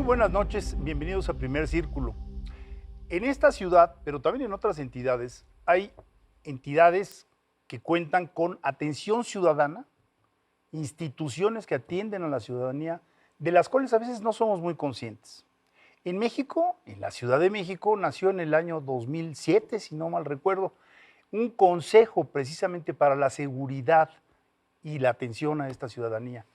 Muy buenas noches, bienvenidos a Primer Círculo. En esta ciudad, pero también en otras entidades, hay entidades que cuentan con atención ciudadana, instituciones que atienden a la ciudadanía, de las cuales a veces no somos muy conscientes. En México, en la Ciudad de México, nació en el año 2007, si no mal recuerdo, un consejo precisamente para la seguridad y la atención a esta ciudadanía.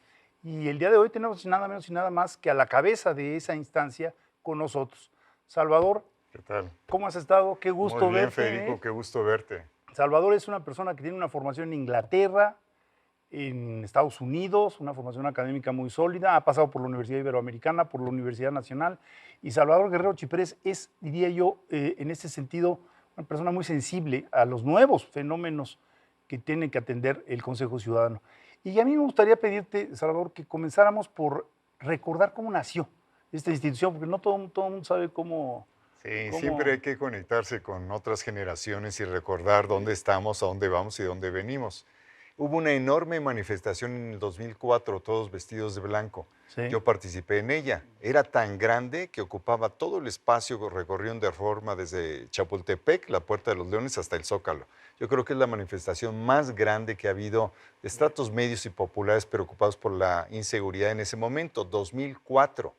Y el día de hoy tenemos nada menos y nada más que a la cabeza de esa instancia con nosotros. Salvador, ¿Qué tal? ¿cómo has estado? Qué gusto Muy bien, verte. Federico, qué gusto verte. Salvador es una persona que tiene una formación en Inglaterra, en Estados Unidos, una formación académica muy sólida, ha pasado por la Universidad Iberoamericana, por la Universidad Nacional, y Salvador Guerrero Chiprés es, diría yo, en este sentido, una persona muy sensible a los nuevos fenómenos que tiene que atender el Consejo Ciudadano. Y a mí me gustaría pedirte, Salvador, que comenzáramos por recordar cómo nació esta institución, porque no todo el mundo sabe cómo... Sí, cómo siempre hay que conectarse con otras generaciones y recordar dónde estamos, a dónde vamos y dónde venimos. Hubo una enorme manifestación en el 2004, todos vestidos de blanco. sí. Yo participé en ella. Era tan grande que ocupaba todo el espacio que recorrió de Reforma desde Chapultepec, la Puerta de los Leones, hasta el Zócalo. Yo creo que es la manifestación más grande que ha habido de estratos medios y populares preocupados por la inseguridad en ese momento, 2004.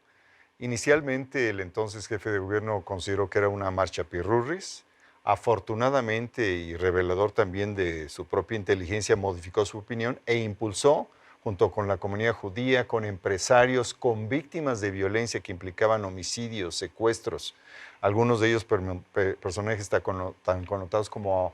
Inicialmente, el entonces jefe de gobierno consideró que era una marcha pirurris. Afortunadamente, y revelador también de su propia inteligencia, modificó su opinión e impulsó, junto con la comunidad judía, con empresarios, con víctimas de violencia que implicaban homicidios, secuestros, algunos de ellos personajes tan connotados como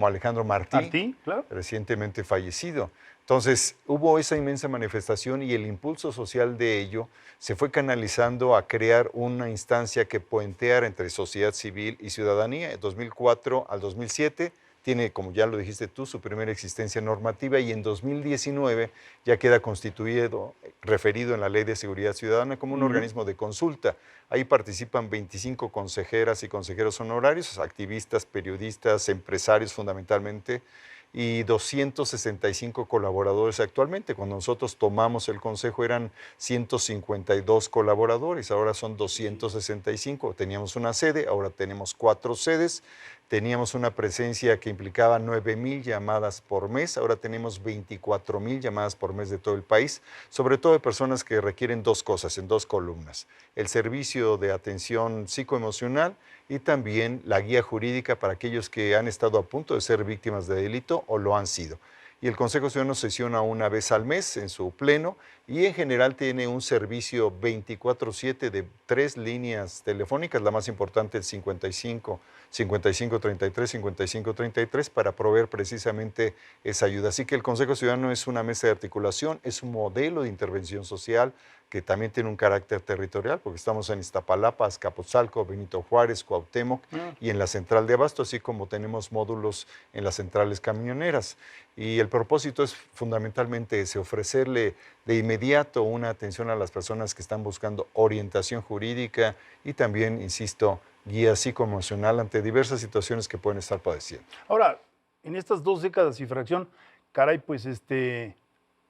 Alejandro Martí, Martí, claro. recientemente fallecido. Entonces, hubo esa inmensa manifestación y el impulso social de ello se fue canalizando a crear una instancia que puenteara entre sociedad civil y ciudadanía. En 2004 al 2007 tiene, como ya lo dijiste tú, su primera existencia normativa y en 2019 ya queda constituido, referido en la Ley de Seguridad Ciudadana como un organismo de consulta. Ahí participan 25 consejeras y consejeros honorarios, activistas, periodistas, empresarios fundamentalmente, y 265 colaboradores actualmente. Cuando nosotros tomamos el consejo eran 152 colaboradores, ahora son 265. Teníamos una sede, ahora tenemos 4 sedes. Teníamos una presencia que implicaba 9,000 llamadas por mes, ahora tenemos 24,000 llamadas por mes de todo el país, sobre todo de personas que requieren 2 cosas en 2 columnas: el servicio de atención psicoemocional y también la guía jurídica para aquellos que han estado a punto de ser víctimas de delito o lo han sido. Y el Consejo Ciudadano sesiona una vez al mes en su pleno y en general tiene un servicio 24/7 de 3 líneas telefónicas, la más importante el 55 33, 55 33, para proveer precisamente esa ayuda. Así que el Consejo Ciudadano es una mesa de articulación, es un modelo de intervención social que también tiene un carácter territorial, porque estamos en Iztapalapa, Azcapotzalco, Benito Juárez, Cuauhtémoc y en la central de Abasto, así como tenemos módulos en las centrales camioneras. Y el propósito es fundamentalmente ese: ofrecerle de inmediato una atención a las personas que están buscando orientación jurídica y también, insisto, guía psicoemocional ante diversas situaciones que pueden estar padeciendo. Ahora, en estas 2 décadas y fracción, caray, pues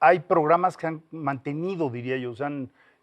hay programas que han mantenido, diría yo,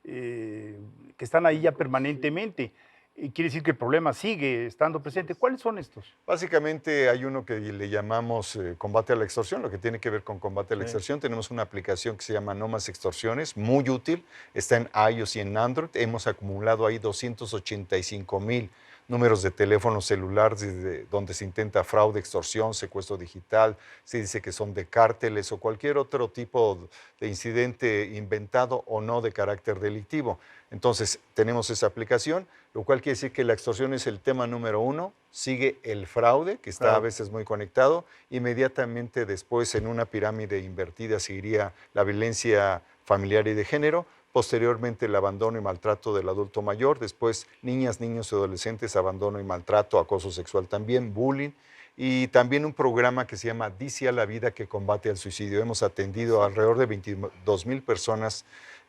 que están ahí ya permanentemente. Quiere decir que el problema sigue estando presente. ¿Cuáles son estos? Básicamente hay uno que le llamamos combate a la extorsión, lo que tiene que ver con combate a la Sí. extorsión. Tenemos una aplicación que se llama No Más Extorsiones, muy útil, está en iOS y en Android. Hemos acumulado ahí 285,000 números de teléfono celular desde donde se intenta fraude, extorsión, secuestro digital, se dice que son de cárteles o cualquier otro tipo de incidente inventado o no de carácter delictivo. Entonces, tenemos esa aplicación, lo cual quiere decir que la extorsión es el tema número 1, sigue el fraude, que está a veces muy conectado, inmediatamente después en una pirámide invertida seguiría la violencia familiar y de género, posteriormente el abandono y maltrato del adulto mayor, después niñas, niños y adolescentes, abandono y maltrato, acoso sexual también, bullying, y también un programa que se llama Dice a la Vida, que combate al suicidio. Hemos atendido a alrededor de 22,000 personas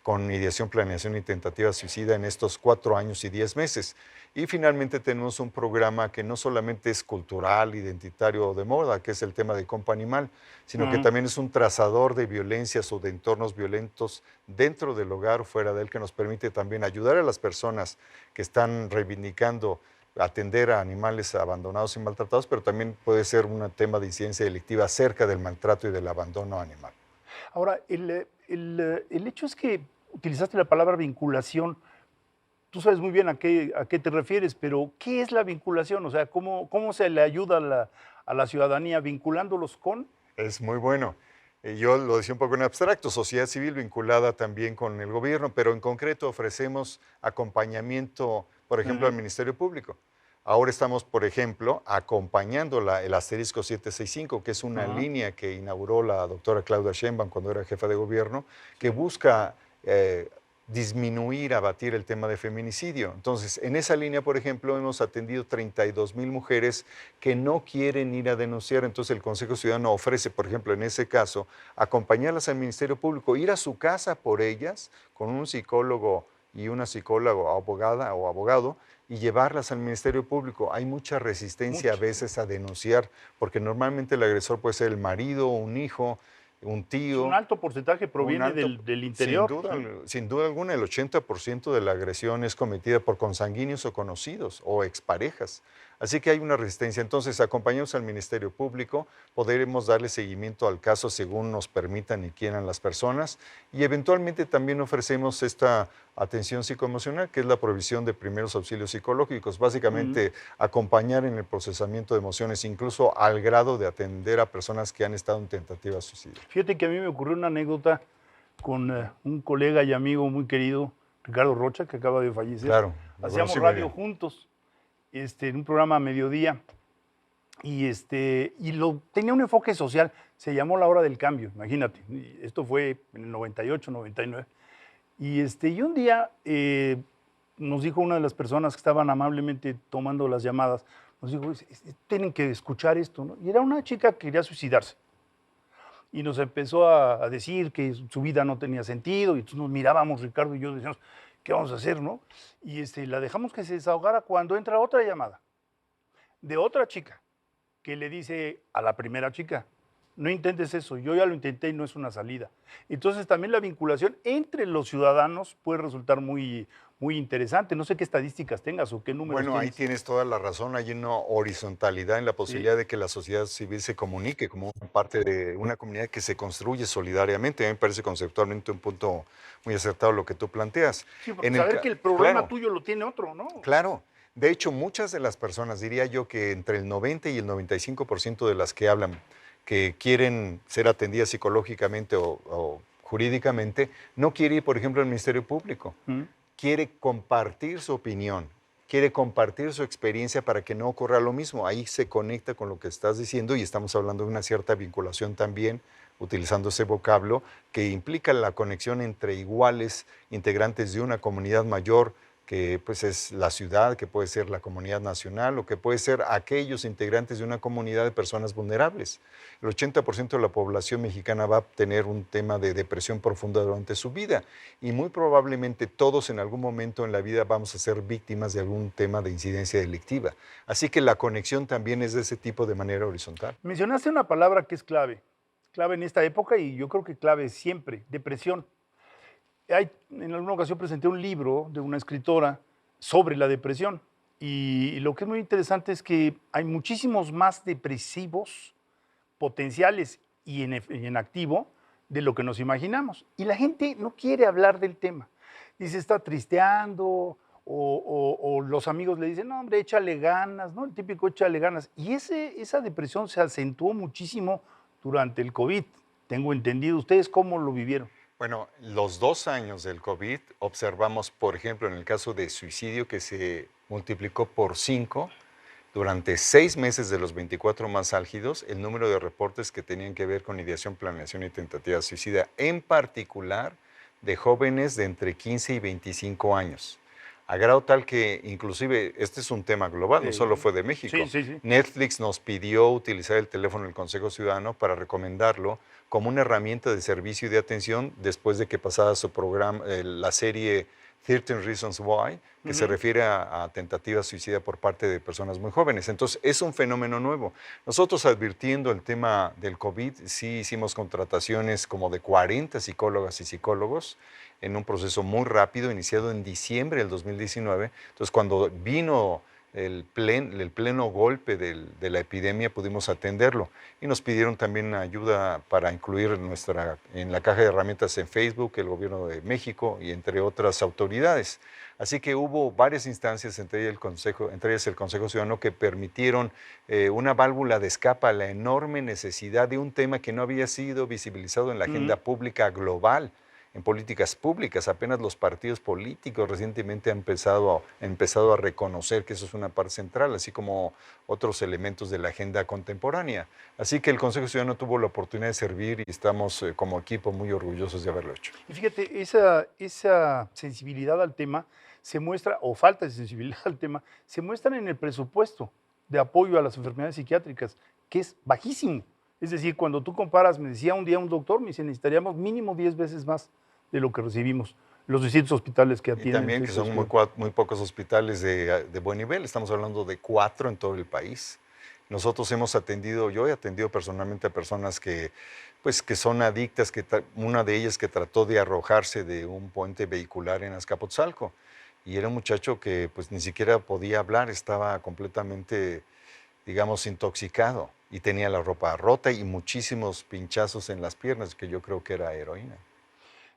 con ideación, planeación y tentativa suicida en estos 4 años y 10 meses. Y finalmente tenemos un programa que no solamente es cultural, identitario o de moda, que es el tema de Compa Animal, sino que también es un trazador de violencias o de entornos violentos dentro del hogar o fuera de él, que nos permite también ayudar a las personas que están reivindicando atender a animales abandonados y maltratados, pero también puede ser un tema de incidencia delictiva acerca del maltrato y del abandono animal. Ahora, el hecho es que utilizaste la palabra vinculación. Tú sabes muy bien a qué te refieres, pero ¿qué es la vinculación? O sea, ¿cómo se le ayuda a la ciudadanía vinculándolos con? Es muy bueno. Yo lo decía un poco en abstracto, sociedad civil vinculada también con el gobierno, pero en concreto ofrecemos acompañamiento, por ejemplo, al Ministerio Público. Ahora estamos, por ejemplo, acompañando el asterisco 765, que es una línea que inauguró la doctora Claudia Sheinbaum cuando era jefa de gobierno, que busca disminuir, abatir el tema de feminicidio. Entonces, en esa línea, por ejemplo, hemos atendido 32,000 mujeres que no quieren ir a denunciar. Entonces, el Consejo Ciudadano ofrece, por ejemplo, en ese caso, acompañarlas al Ministerio Público, ir a su casa por ellas con un psicólogo y una psicóloga, abogada o abogado, y llevarlas al Ministerio Público. Hay mucha resistencia a veces a denunciar, porque normalmente el agresor puede ser el marido, un hijo, un tío. Un alto porcentaje proviene del interior. Sin duda alguna, el 80% de la agresión es cometida por consanguíneos o conocidos o exparejas. Así que hay una resistencia. Entonces, acompañamos al Ministerio Público, podremos darle seguimiento al caso según nos permitan y quieran las personas, y eventualmente también ofrecemos esta atención psicoemocional, que es la provisión de primeros auxilios psicológicos, básicamente acompañar en el procesamiento de emociones, incluso al grado de atender a personas que han estado en tentativa de suicidio. Fíjate que a mí me ocurrió una anécdota con un colega y amigo muy querido, Ricardo Rocha, que acaba de fallecer. Claro. Hacíamos radio juntos, en un programa a mediodía, y tenía un enfoque social, se llamó La Hora del Cambio, imagínate. Esto fue en el 98, 99. Y un día nos dijo una de las personas que estaban amablemente tomando las llamadas, nos dijo, tienen que escuchar esto, ¿no? Y era una chica que quería suicidarse. Y nos empezó a decir que su vida no tenía sentido, y entonces nos mirábamos, Ricardo y yo, decíamos, ¿qué vamos a hacer, no? Y la dejamos que se desahogara cuando entra otra llamada de otra chica que le dice a la primera chica, no intentes eso, yo ya lo intenté y no es una salida. Entonces también la vinculación entre los ciudadanos puede resultar muy, muy interesante. No sé qué estadísticas tengas o qué números Bueno, ahí tienes. tienes toda la razón. Hay una horizontalidad en la posibilidad de que la sociedad civil se comunique como parte de una comunidad que se construye solidariamente. A mí me parece conceptualmente un punto muy acertado lo que tú planteas. Sí, porque saber que el problema tuyo lo tiene otro, ¿no? Claro. De hecho, muchas de las personas, diría yo que entre el 90 y el 95% de las que hablan que quieren ser atendidas psicológicamente o jurídicamente, no quiere ir, por ejemplo, al Ministerio Público. Quiere compartir su opinión, quiere compartir su experiencia para que no ocurra lo mismo. Ahí se conecta con lo que estás diciendo y estamos hablando de una cierta vinculación también, utilizando ese vocablo, que implica la conexión entre iguales integrantes de una comunidad mayor, que pues es la ciudad, que puede ser la comunidad nacional o que puede ser aquellos integrantes de una comunidad de personas vulnerables. El 80% de la población mexicana va a tener un tema de depresión profunda durante su vida y muy probablemente todos en algún momento en la vida vamos a ser víctimas de algún tema de incidencia delictiva. Así que la conexión también es de ese tipo de manera horizontal. Mencionaste una palabra que es clave en esta época y yo creo que clave siempre, depresión. En alguna ocasión presenté un libro de una escritora sobre la depresión y lo que es muy interesante es que hay muchísimos más depresivos potenciales y en activo de lo que nos imaginamos. Y la gente no quiere hablar del tema. Dice, está tristeando o los amigos le dicen, no, hombre, échale ganas, ¿no? El típico échale ganas. Y esa depresión se acentuó muchísimo durante el COVID, tengo entendido. ¿Ustedes cómo lo vivieron? Bueno, los 2 años del COVID observamos, por ejemplo, en el caso de suicidio que se multiplicó por 5, durante 6 meses de los 24 más álgidos, el número de reportes que tenían que ver con ideación, planeación y tentativa de suicida, en particular de jóvenes de entre 15 y 25 años. a grado tal que inclusive este es un tema global, no solo fue de México. Sí. Netflix nos pidió utilizar el teléfono del Consejo Ciudadano para recomendarlo como una herramienta de servicio y de atención después de que pasara su programa, la serie 13 Reasons Why, que se refiere a tentativa suicida por parte de personas muy jóvenes. Entonces, es un fenómeno nuevo. Nosotros, advirtiendo el tema del COVID, sí hicimos contrataciones como de 40 psicólogas y psicólogos en un proceso muy rápido, iniciado en diciembre del 2019. Entonces, cuando vino el pleno golpe de la epidemia, pudimos atenderlo. Y nos pidieron también ayuda para incluir en la caja de herramientas en Facebook, el Gobierno de México y entre otras autoridades. Así que hubo varias instancias, entre ellas el Consejo Ciudadano, que permitieron una válvula de escape a la enorme necesidad de un tema que no había sido visibilizado en la agenda pública global, en políticas públicas. Apenas los partidos políticos recientemente han empezado a reconocer que eso es una parte central, así como otros elementos de la agenda contemporánea. Así que el Consejo Ciudadano tuvo la oportunidad de servir y estamos como equipo muy orgullosos de haberlo hecho. Y fíjate, esa sensibilidad al tema se muestra, o falta de sensibilidad al tema, se muestran en el presupuesto de apoyo a las enfermedades psiquiátricas, que es bajísimo. Es decir, cuando tú comparas, me decía un día un doctor, me dice, necesitaríamos mínimo 10 veces más de lo que recibimos, los distintos hospitales que Y atienden. también que son muy pocos hospitales de buen nivel, estamos hablando de 4 en todo el país. Nosotros yo he atendido personalmente a personas que son adictas, una de ellas que trató de arrojarse de un puente vehicular en Azcapotzalco, y era un muchacho que pues ni siquiera podía hablar, estaba completamente, digamos, intoxicado, y tenía la ropa rota y muchísimos pinchazos en las piernas, que yo creo que era heroína.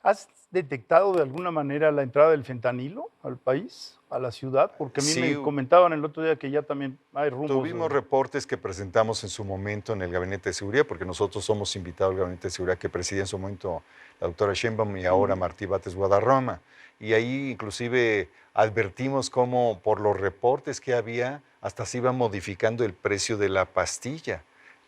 ¿Has detectado de alguna manera la entrada del fentanilo al país, a la ciudad? Porque a mí Sí, me comentaban el otro día que ya también hay rumores. tuvimos reportes que presentamos en su momento en el Gabinete de Seguridad, porque nosotros somos invitados al Gabinete de Seguridad que presidía en su momento la doctora Sheinbaum y ahora Martí Bates Guadarrama. Y ahí inclusive advertimos cómo por los reportes que había, hasta se iba modificando el precio de la pastilla,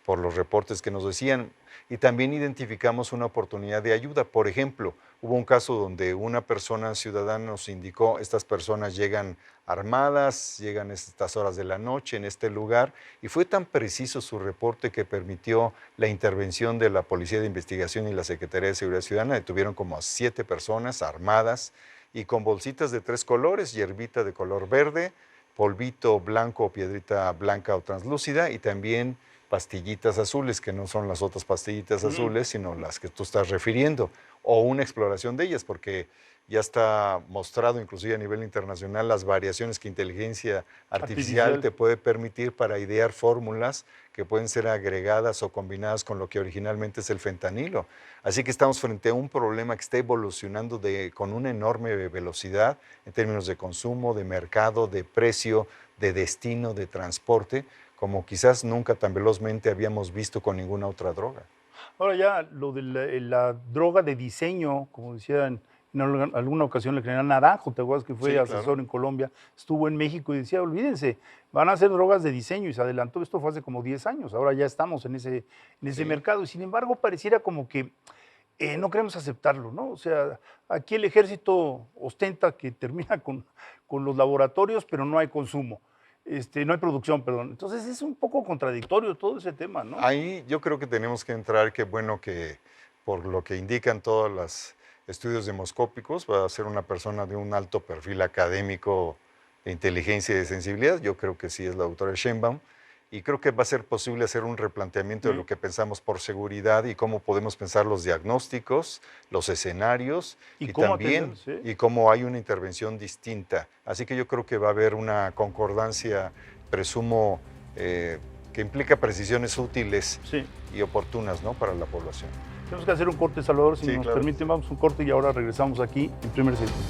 por los reportes que nos decían. Y también identificamos una oportunidad de ayuda. Por ejemplo, hubo un caso donde una persona ciudadana nos indicó, estas personas llegan armadas, llegan a estas horas de la noche en este lugar, y fue tan preciso su reporte que permitió la intervención de la Policía de Investigación y la Secretaría de Seguridad Ciudadana. Detuvieron como a 7 personas armadas y con bolsitas de 3 colores, hierbita de color verde, polvito blanco o piedrita blanca o translúcida, y también pastillitas azules, que no son las otras pastillitas azules, sino las que tú estás refiriendo, o una exploración de ellas, porque ya está mostrado inclusive a nivel internacional las variaciones que inteligencia artificial te puede permitir para idear fórmulas que pueden ser agregadas o combinadas con lo que originalmente es el fentanilo. Así que estamos frente a un problema que está evolucionando con una enorme velocidad en términos de consumo, de mercado, de precio, de destino, de transporte, como quizás nunca tan velozmente habíamos visto con ninguna otra droga. Ahora ya lo de la droga de diseño, como decía en alguna ocasión el general Naranjo, ¿te acuerdas que fue asesor en Colombia? Estuvo en México y decía, olvídense, van a hacer drogas de diseño, y se adelantó, esto fue hace como 10 años, ahora ya estamos en ese mercado, y sin embargo pareciera como que no queremos aceptarlo, ¿no? O sea, aquí el ejército ostenta que termina con los laboratorios, pero no hay consumo. No hay producción, perdón. Entonces es un poco contradictorio todo ese tema, ¿no? Ahí yo creo que tenemos que entrar, qué bueno que por lo que indican todos los estudios demoscópicos, va a ser una persona de un alto perfil académico de inteligencia y de sensibilidad. Yo creo que sí es la doctora Sheinbaum, y creo que va a ser posible hacer un replanteamiento de lo que pensamos por seguridad y cómo podemos pensar los diagnósticos, los escenarios y también y cómo hay una intervención distinta. Así que yo creo que va a haber una concordancia, presumo, que implica precisiones útiles y oportunas, ¿no?, para la población. Tenemos que hacer un corte, Salvador, si nos permiten, vamos a un corte y ahora regresamos aquí en Primer Círculo.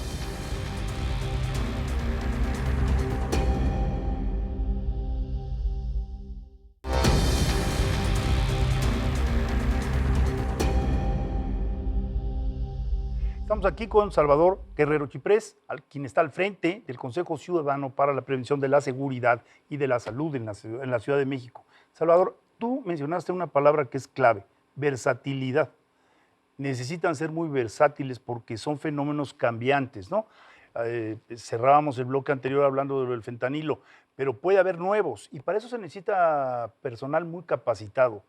Estamos aquí con Salvador Guerrero Chiprés, quien está al frente del Consejo Ciudadano para la Prevención de la Seguridad y de la Salud en la Ciudad de México. Salvador, tú mencionaste una palabra que es clave, versatilidad. Necesitan ser muy versátiles porque son fenómenos cambiantes, ¿no? cerrábamos el bloque anterior hablando del fentanilo, pero puede haber nuevos y para eso se necesita personal muy capacitado.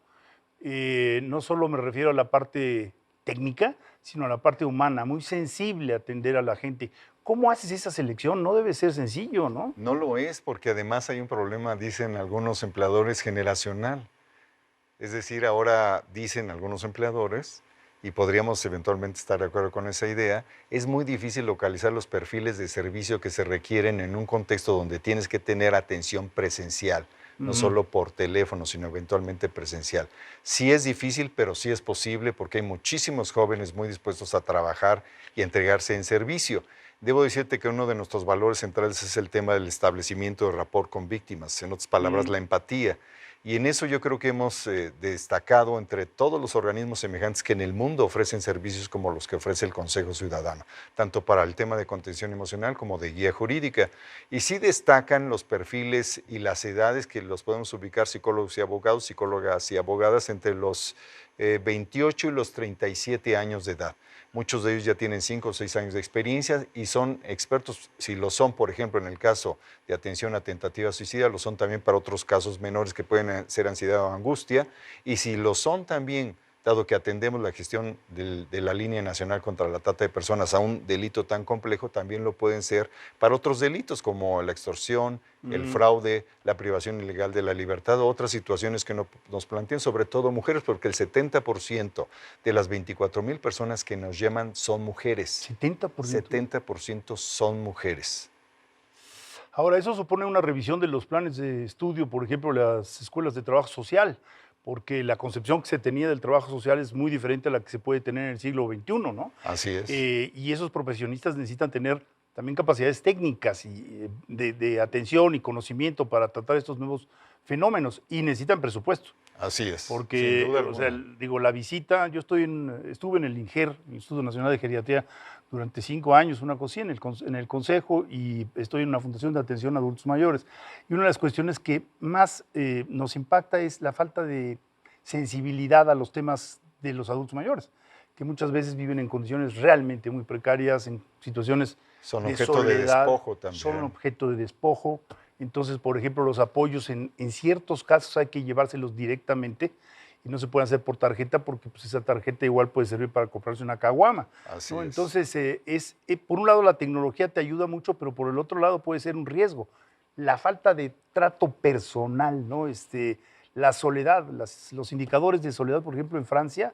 No solo me refiero a la parte técnica, sino a la parte humana, muy sensible a atender a la gente. ¿Cómo haces esa selección? No debe ser sencillo, ¿no? No lo es, porque además hay un problema, dicen algunos empleadores, generacional. Es decir, ahora dicen algunos empleadores, y podríamos eventualmente estar de acuerdo con esa idea, es muy difícil localizar los perfiles de servicio que se requieren en un contexto donde tienes que tener atención presencial, no solo por teléfono, sino eventualmente presencial. Sí es difícil, pero sí es posible porque hay muchísimos jóvenes muy dispuestos a trabajar y a entregarse en servicio. Debo decirte que uno de nuestros valores centrales es el tema del establecimiento de rapport con víctimas, en otras palabras, la empatía. Y en eso yo creo que hemos destacado entre todos los organismos semejantes que en el mundo ofrecen servicios como los que ofrece el Consejo Ciudadano, tanto para el tema de contención emocional como de guía jurídica. Y sí destacan los perfiles y las edades que los podemos ubicar psicólogos y abogados, psicólogas y abogadas entre los 28 y los 37 años de edad. Muchos de ellos ya tienen 5 o 6 años de experiencia y son expertos, si lo son, por ejemplo, en el caso de atención a tentativa suicida, lo son también para otros casos menores que pueden ser ansiedad o angustia, y si lo son también, dado que atendemos la gestión de la Línea Nacional contra la Trata de Personas a un delito tan complejo, también lo pueden ser para otros delitos como la extorsión, el fraude, la privación ilegal de la libertad o otras situaciones que nos plantean, sobre todo mujeres, porque el 70% de las 24,000 personas que nos llaman son mujeres. 70%. 70% son mujeres. Ahora, eso supone una revisión de los planes de estudio, por ejemplo, las escuelas de trabajo social, porque la concepción que se tenía del trabajo social es muy diferente a la que se puede tener en el siglo XXI, ¿no? Así es. Y esos profesionistas necesitan tener también capacidades técnicas y de atención y conocimiento para tratar estos nuevos fenómenos y necesitan presupuesto. Así es. Porque, sin duda o sea, alguna. digo, la visita, yo estuve en el INGER, Instituto Nacional de Geriatría, durante 5 años, una cosa así, en el Consejo, y estoy en una fundación de atención a adultos mayores. Y una de las cuestiones que más nos impacta es la falta de sensibilidad a los temas de los adultos mayores, que muchas veces viven en condiciones realmente muy precarias, en situaciones Son de objeto soledad, de despojo también. son objeto de despojo. Entonces, por ejemplo, los apoyos en ciertos casos hay que llevárselos directamente y no se pueden hacer por tarjeta porque pues, esa tarjeta igual puede servir para comprarse una caguama. Así ¿no? es. Entonces, por un lado la tecnología te ayuda mucho, pero por el otro lado puede ser un riesgo. La falta de trato personal, ¿no? La soledad, los indicadores de soledad, por ejemplo, en Francia,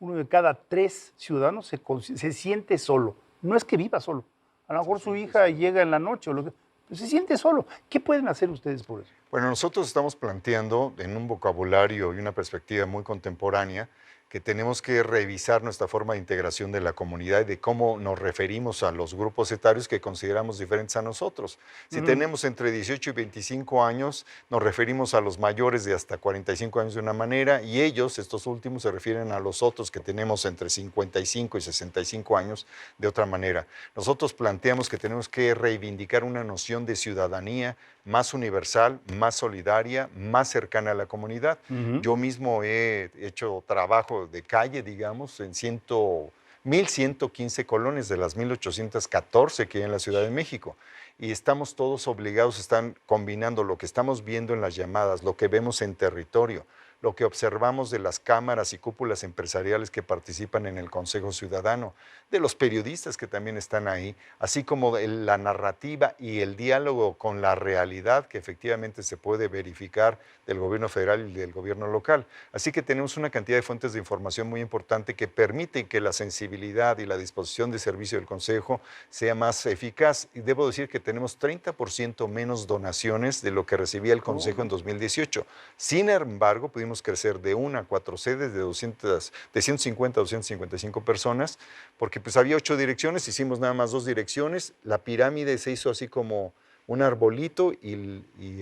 1 de cada 3 ciudadanos se siente solo. No es que viva solo. A lo mejor su hija llega en la noche o lo que, pues se siente solo. ¿Qué pueden hacer ustedes por eso? Bueno, nosotros estamos planteando en un vocabulario y una perspectiva muy contemporánea que tenemos que revisar nuestra forma de integración de la comunidad y de cómo nos referimos a los grupos etarios que consideramos diferentes a nosotros. Si tenemos entre 18 y 25 años, nos referimos a los mayores de hasta 45 años de una manera y ellos, estos últimos, se refieren a los otros que tenemos entre 55 y 65 años de otra manera. Nosotros planteamos que tenemos que reivindicar una noción de ciudadanía más universal, más solidaria, más cercana a la comunidad. Yo mismo he hecho trabajo de calle, digamos, en 1,115 colonias de las 1,814 que hay en la Ciudad de México. Y estamos todos obligados, están combinando lo que estamos viendo en las llamadas, lo que vemos en territorio, lo que observamos de las cámaras y cúpulas empresariales que participan en el Consejo Ciudadano, de los periodistas que también están ahí, así como de la narrativa y el diálogo con la realidad que efectivamente se puede verificar del gobierno federal y del gobierno local. Así que tenemos una cantidad de fuentes de información muy importante que permiten que la sensibilidad y la disposición de servicio del Consejo sea más eficaz. Y debo decir que tenemos 30% menos donaciones de lo que recibía el Consejo en 2018. Sin embargo, pudimos crecer de 1 a 4 sedes de 150 a 255 personas, porque pues había 8 direcciones, hicimos nada más 2 direcciones, la pirámide se hizo así como un arbolito y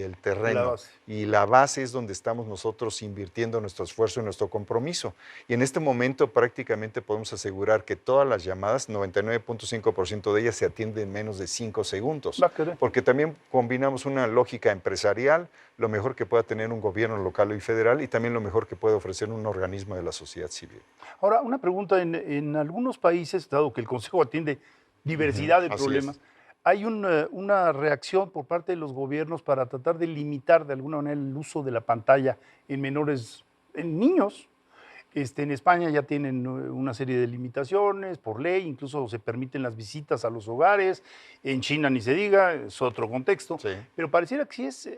el terreno. Y la base es donde estamos nosotros invirtiendo nuestro esfuerzo y nuestro compromiso. Y en este momento prácticamente podemos asegurar que todas las llamadas, 99.5% de ellas se atienden en menos de 5 segundos. Porque también combinamos una lógica empresarial, lo mejor que pueda tener un gobierno local y federal y también lo mejor que puede ofrecer un organismo de la sociedad civil. Ahora, una pregunta, en algunos países, dado que el Consejo atiende diversidad de problemas, hay una reacción por parte de los gobiernos para tratar de limitar de alguna manera el uso de la pantalla en menores, en niños. En España ya tienen una serie de limitaciones por ley, incluso se permiten las visitas a los hogares. En China ni se diga, es otro contexto. Sí. Pero pareciera que sí es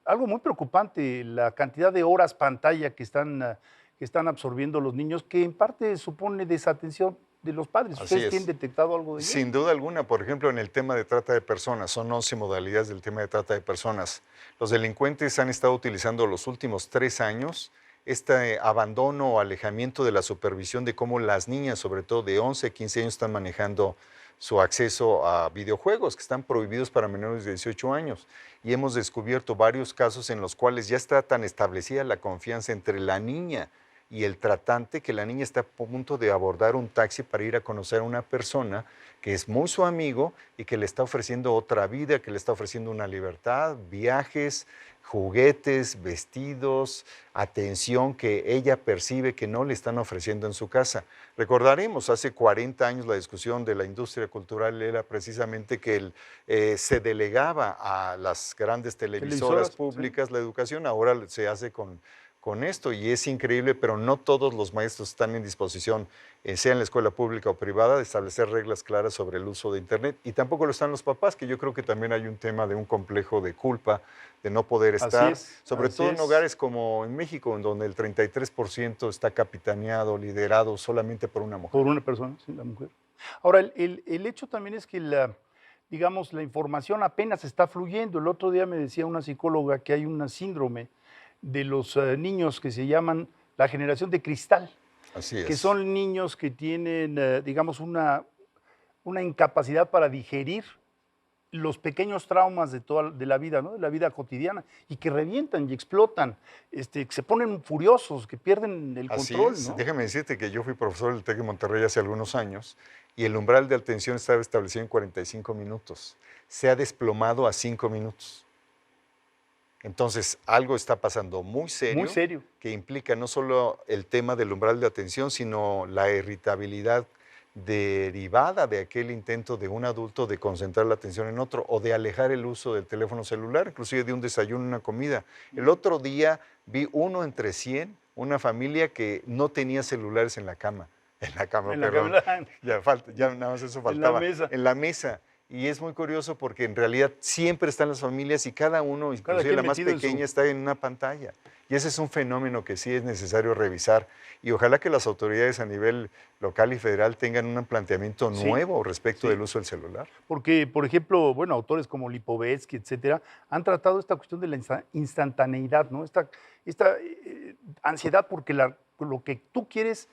algo muy preocupante la cantidad de horas pantalla que están absorbiendo los niños, que en parte supone desatención de los padres. Así ¿Ustedes es. tienen detectado algo de ello? Sin duda alguna, por ejemplo, en el tema de trata de personas, son 11 modalidades del tema de trata de personas. Los delincuentes han estado utilizando los últimos 3 años este abandono o alejamiento de la supervisión de cómo las niñas, sobre todo de 11 a 15 años, están manejando su acceso a videojuegos que están prohibidos para menores de 18 años. Y hemos descubierto varios casos en los cuales ya está tan establecida la confianza entre la niña y el tratante que la niña está a punto de abordar un taxi para ir a conocer a una persona que es muy su amigo y que le está ofreciendo otra vida, que le está ofreciendo una libertad, viajes, juguetes, vestidos, atención que ella percibe que no le están ofreciendo en su casa. Recordaremos, hace 40 años la discusión de la industria cultural era precisamente que se delegaba a las grandes televisoras públicas la educación, ahora se hace con esto y es increíble, pero no todos los maestros están en disposición, sea en la escuela pública o privada, de establecer reglas claras sobre el uso de Internet y tampoco lo están los papás, que yo creo que también hay un tema de un complejo de culpa, de no poder estar, sobre todo en hogares como en México, en donde el 33% está capitaneado, liderado solamente por una mujer. Por una persona, sí, la mujer. Ahora, el hecho también es que digamos, la información apenas está fluyendo. El otro día me decía una psicóloga que hay un síndrome de los niños que se llaman la generación de cristal. Así es. Que son niños que tienen, digamos, una incapacidad para digerir los pequeños traumas de la vida, ¿no? De la vida cotidiana, y que revientan y explotan, que se ponen furiosos, que pierden el control, Así es. ¿no? Déjame decirte que yo fui profesor del TEC de Monterrey hace algunos años y el umbral de atención estaba establecido en 45 minutos. Se ha desplomado a 5 minutos. Entonces, algo está pasando muy serio, que implica no solo el tema del umbral de atención, sino la irritabilidad derivada de aquel intento de un adulto de concentrar la atención en otro o de alejar el uso del teléfono celular, inclusive de un desayuno, una comida. El otro día vi 1 entre 100, una familia que no tenía celulares en la cama. Ya nada más eso faltaba. En la mesa. Y es muy curioso porque en realidad siempre están las familias y cada uno, inclusive la más pequeña, está en una pantalla. Y ese es un fenómeno que sí es necesario revisar. Y ojalá que las autoridades a nivel local y federal tengan un planteamiento nuevo respecto del uso del celular. Porque, por ejemplo, bueno, autores como Lipovetsky, etcétera, han tratado esta cuestión de la instantaneidad, ¿no? Esta ansiedad porque lo que tú quieres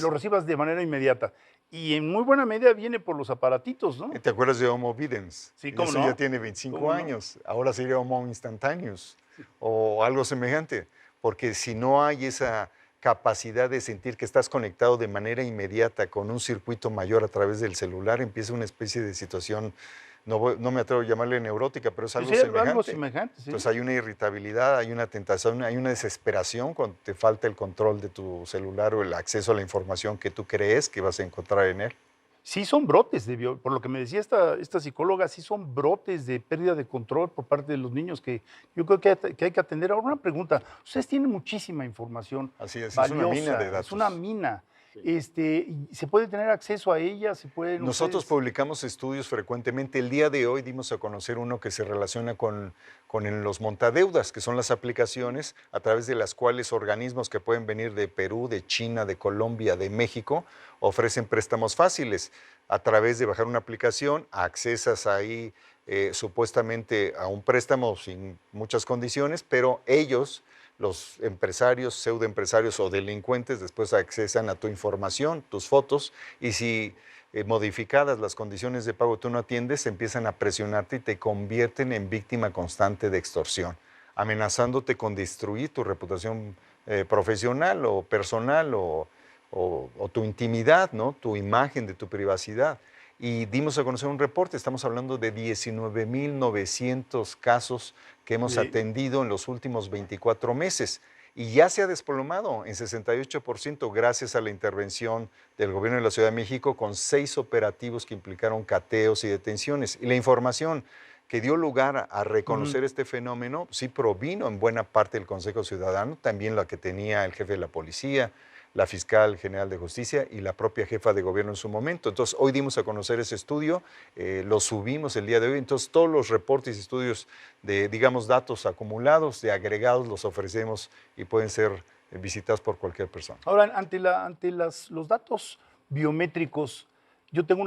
lo recibas de manera inmediata. Y en muy buena medida viene por los aparatitos, ¿no? ¿Te acuerdas de Homo Videns? Sí, ¿cómo Eso no? ya tiene 25 años. Ahora sería Homo Instantaneous o algo semejante. Porque si no hay esa capacidad de sentir que estás conectado de manera inmediata con un circuito mayor a través del celular, empieza una especie de situación, no me atrevo a llamarle neurótica, pero es algo semejante. Algo semejante, sí. Entonces hay una irritabilidad, hay una tentación, hay una desesperación cuando te falta el control de tu celular o el acceso a la información que tú crees que vas a encontrar en él. Sí son brotes, por lo que me decía esta psicóloga, sí son brotes de pérdida de control por parte de los niños que yo creo que hay que atender. Ahora una pregunta, ustedes tienen muchísima información. Así es, valiosa, es una mina de datos. Es una mina. ¿Se puede tener acceso a ella? Nosotros publicamos estudios frecuentemente. El día de hoy dimos a conocer uno que se relaciona con los montadeudas, que son las aplicaciones a través de las cuales organismos que pueden venir de Perú, de China, de Colombia, de México, ofrecen préstamos fáciles. A través de bajar una aplicación, accesas ahí supuestamente a un préstamo sin muchas condiciones, pero ellos, los empresarios, pseudoempresarios o delincuentes, después accesan a tu información, tus fotos, y si modificadas las condiciones de pago tú no atiendes, empiezan a presionarte y te convierten en víctima constante de extorsión, amenazándote con destruir tu reputación profesional o personal o tu intimidad, ¿no? Tu imagen de tu privacidad. Y dimos a conocer un reporte, estamos hablando de 19,900 casos que hemos atendido en los últimos 24 meses. y ya se ha desplomado en 68% gracias a la intervención del gobierno de la Ciudad de México con 6 operativos que implicaron cateos y detenciones. Y la información que dio lugar a reconocer este fenómeno sí provino en buena parte del Consejo Ciudadano, también la que tenía el jefe de la policía, la fiscal general de justicia y la propia jefa de gobierno en su momento. Entonces, hoy dimos a conocer ese estudio, lo subimos el día de hoy. Entonces, todos los reportes y estudios de, digamos, datos acumulados, de agregados, los ofrecemos y pueden ser visitados por cualquier persona. Ahora, ante los datos biométricos, yo tengo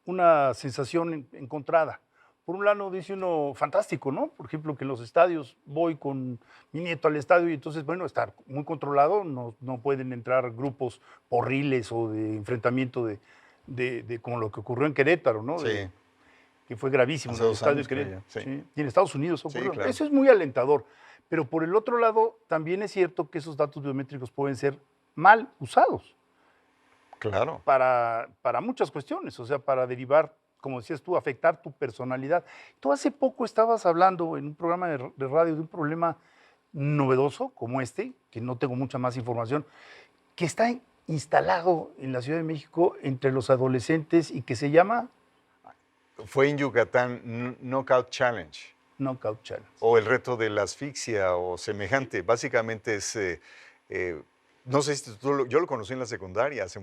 una sensación encontrada. Por un lado dice uno, fantástico, ¿no? Por ejemplo, que en los estadios, voy con mi nieto al estadio y entonces, bueno, está muy controlado, no pueden entrar grupos porriles o de enfrentamiento de como lo que ocurrió en Querétaro, ¿no? Sí. Que fue gravísimo Hace en el 2 estadio años, de Querétaro. creo yo, sí. Sí. Y en Estados Unidos ocurrió. Sí, claro. Eso es muy alentador. Pero por el otro lado, también es cierto que esos datos biométricos pueden ser mal usados. Claro. Para muchas cuestiones, o sea, para derivar, como decías tú, afectar tu personalidad. Tú hace poco estabas hablando en un programa de radio de un problema novedoso como este, que no tengo mucha más información, que está instalado en la Ciudad de México entre los adolescentes y que se llama Fue en Yucatán, Knockout Challenge. Knockout Challenge. O el reto de la asfixia o semejante. Básicamente es, no sé si yo lo conocí en la secundaria hace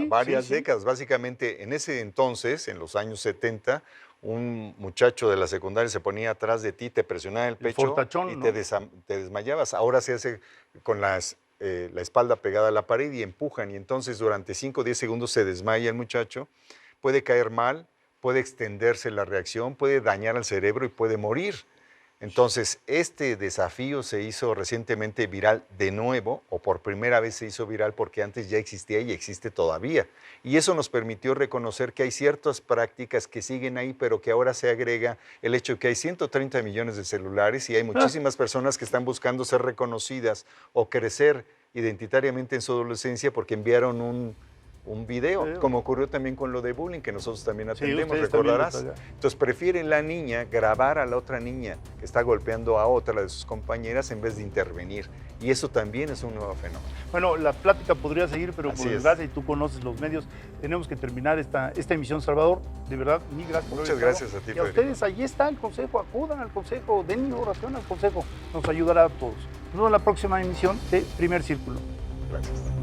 varias décadas. Básicamente en ese entonces, en los años 70, un muchacho de la secundaria se ponía atrás de ti, te presionaba el pecho fortachón, y ¿no? te desmayabas. Ahora se hace con la espalda pegada a la pared y empujan. Y entonces durante 5 o 10 segundos se desmaya el muchacho, puede caer mal, puede extenderse la reacción, puede dañar al cerebro y puede morir. Entonces, este desafío se hizo recientemente viral de nuevo, o por primera vez se hizo viral porque antes ya existía y existe todavía. Y eso nos permitió reconocer que hay ciertas prácticas que siguen ahí, pero que ahora se agrega el hecho de que hay 130 millones de celulares y hay muchísimas personas que están buscando ser reconocidas o crecer identitariamente en su adolescencia porque enviaron un video, como ocurrió también con lo de bullying, que nosotros también atendemos, recordarás. Entonces prefiere la niña grabar a la otra niña que está golpeando a otra de sus compañeras en vez de intervenir. Y eso también es un nuevo fenómeno. Bueno, la plática podría seguir, pero Así por es. desgracia, y tú conoces los medios, tenemos que terminar esta emisión, Salvador. De verdad, mil gracias por haber Muchas estado. gracias a ti, Y a Federico. ustedes, ahí está el consejo, acudan al consejo, den oración al consejo, nos ayudará a todos. Nos vemos en la próxima emisión de Primer Círculo. Gracias.